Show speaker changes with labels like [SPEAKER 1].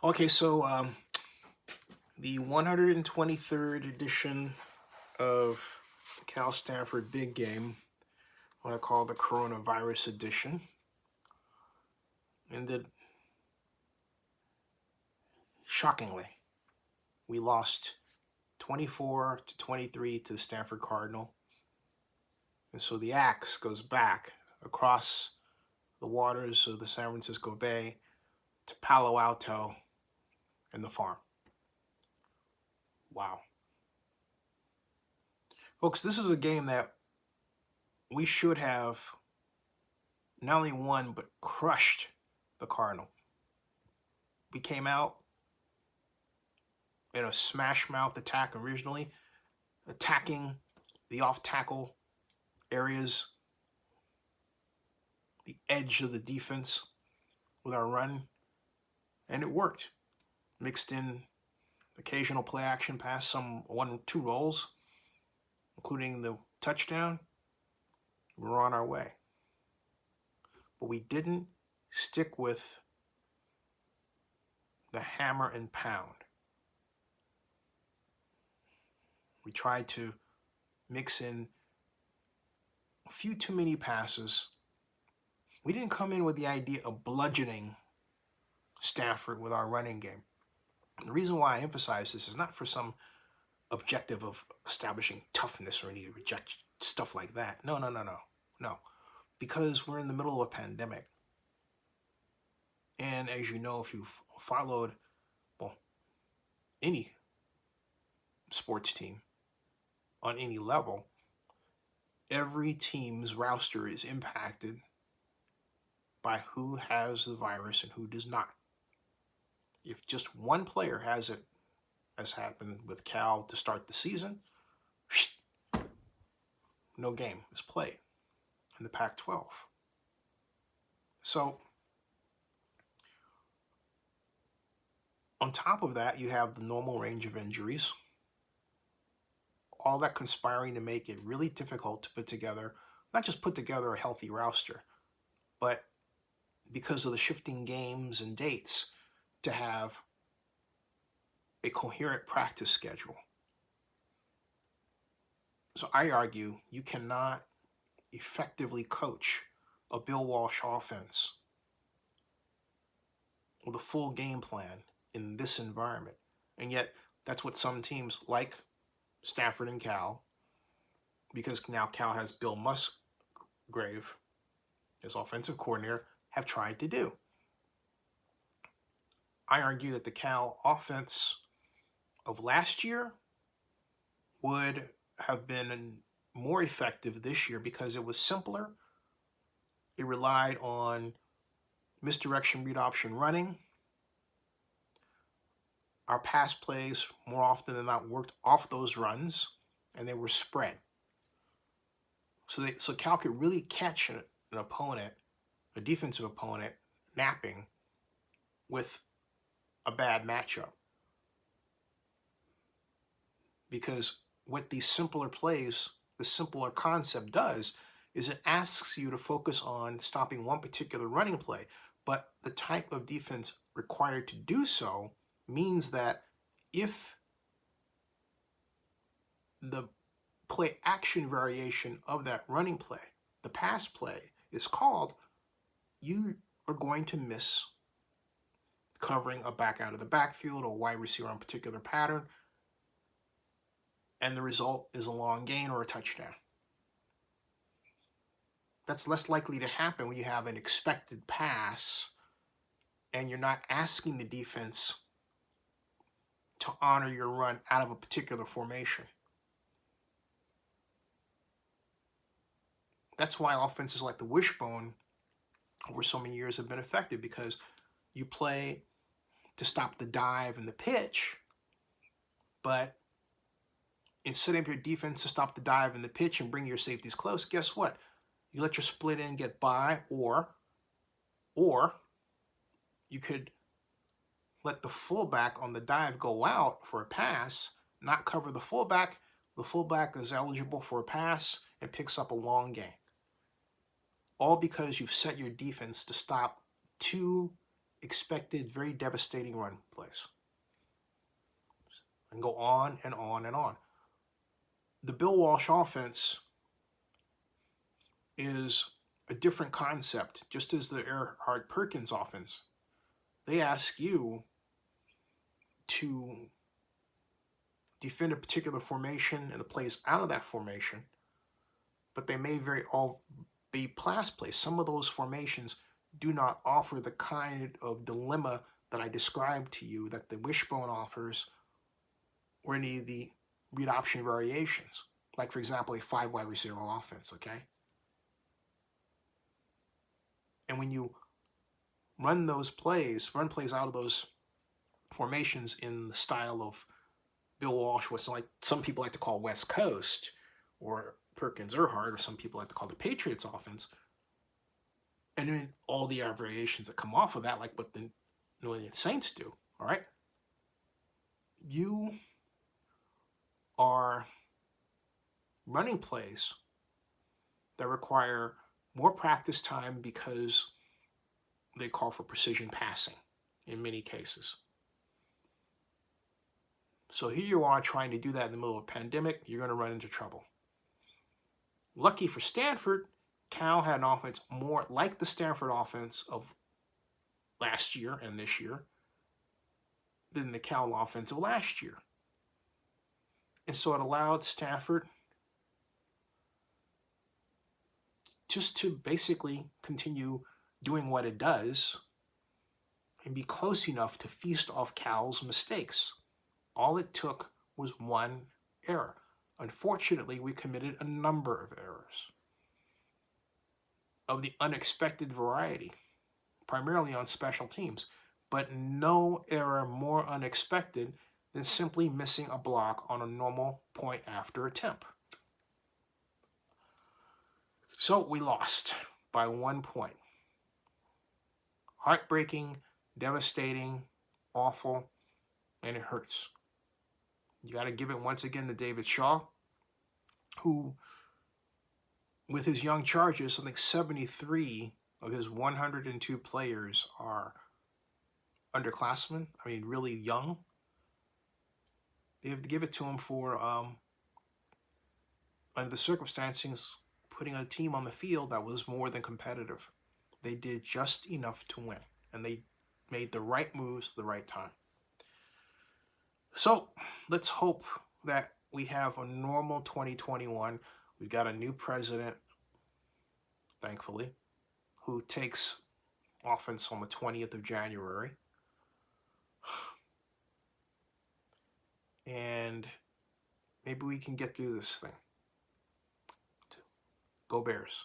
[SPEAKER 1] Okay, so the 123rd edition of the Cal Stanford Big Game, what I call the Coronavirus Edition, ended shockingly. We lost 24-23 to the Stanford Cardinal. And so the axe goes back across the waters of the San Francisco Bay to Palo Alto and the farm. Wow. Folks, this is a game that we should have not only won, but crushed the Cardinal. We came out in a smash mouth attack originally, attacking the off tackle areas, the edge of the defense with our run, and it worked. Mixed in occasional play action pass, some 1-2 rolls, including the touchdown. We were on our way. But we didn't stick with the hammer and pound. We tried to mix in a few too many passes. We didn't come in with the idea of bludgeoning Stanford with our running game. And the reason why I emphasize this is not for some objective of establishing toughness or any reject stuff like that. No. Because we're in the middle of a pandemic. And as you know, if you've followed, any sports team on any level, every team's roster is impacted by who has the virus and who does not. If just one player has it, as happened with Cal to start the season, no game is played in the Pac-12. So on top of that, you have the normal range of injuries, all that conspiring to make it really difficult to put together, not just put together a healthy roster, but because of the shifting games and dates, to have a coherent practice schedule. So I argue you cannot effectively coach a Bill Walsh offense with a full game plan in this environment. And yet that's what some teams like Stanford and Cal, because now Cal has Bill Musgrave as offensive coordinator, have tried to do. I argue that the Cal offense of last year would have been more effective this year because it was simpler. It relied on misdirection, read option running. Our pass plays more often than not worked off those runs, and they were spread. So Cal could really catch an opponent, a defensive opponent, napping with a bad matchup. Because what these simpler plays, the simpler concept does, is it asks you to focus on stopping one particular running play. But the type of defense required to do so means that if the play action variation of that running play, the pass play, is called, you are going to miss covering a back out of the backfield or wide receiver on a particular pattern, and the result is a long gain or a touchdown. That's less likely to happen when you have an expected pass and you're not asking the defense to honor your run out of a particular formation. That's why offenses like the wishbone over so many years have been effective, because you play to stop the dive and the pitch, but in setting up your defense to stop the dive and the pitch and bring your safeties close, guess what? You let your split end get by, or you could let the fullback on the dive go out for a pass, not cover the fullback. The fullback is eligible for a pass and picks up a long gain. All because you've set your defense to stop two unexpected, very devastating run plays. And go on and on and on. The Bill Walsh offense is a different concept, just as the Erhard Perkins offense. They ask you to defend a particular formation and the plays out of that formation, but they may very all be pass plays. Some of those formations do not offer the kind of dilemma that I described to you that the wishbone offers, or any of the read option variations. Like, for example, a 5 wide receiver offense, okay? And when you run plays out of those formations in the style of Bill Walsh, what some people like to call West Coast, or Perkins Erhard, or some people like to call the Patriots offense, and then all the variations that come off of that, like what the New Orleans Saints do, all right? You are running plays that require more practice time because they call for precision passing in many cases. So here you are trying to do that in the middle of a pandemic, you're going to run into trouble. Lucky for Stanford, Cal had an offense more like the Stanford offense of last year and this year than the Cal offense of last year. And so it allowed Stanford just to basically continue doing what it does and be close enough to feast off Cal's mistakes. All it took was one error. Unfortunately, we committed a number of errors of the unexpected variety, primarily on special teams, but no error more unexpected than simply missing a block on a normal point after attempt. So we lost by 1 point. Heartbreaking, devastating, awful, and it hurts. You got to give it once again to David Shaw, who, with his young Chargers, I think 73 of his 102 players are underclassmen. I mean, really young. They have to give it to him for, under the circumstances, putting a team on the field that was more than competitive. They did just enough to win, and they made the right moves at the right time. So let's hope that we have a normal 2021. We've got a new president, thankfully, who takes office on the 20th of January. And maybe we can get through this thing. Go Bears.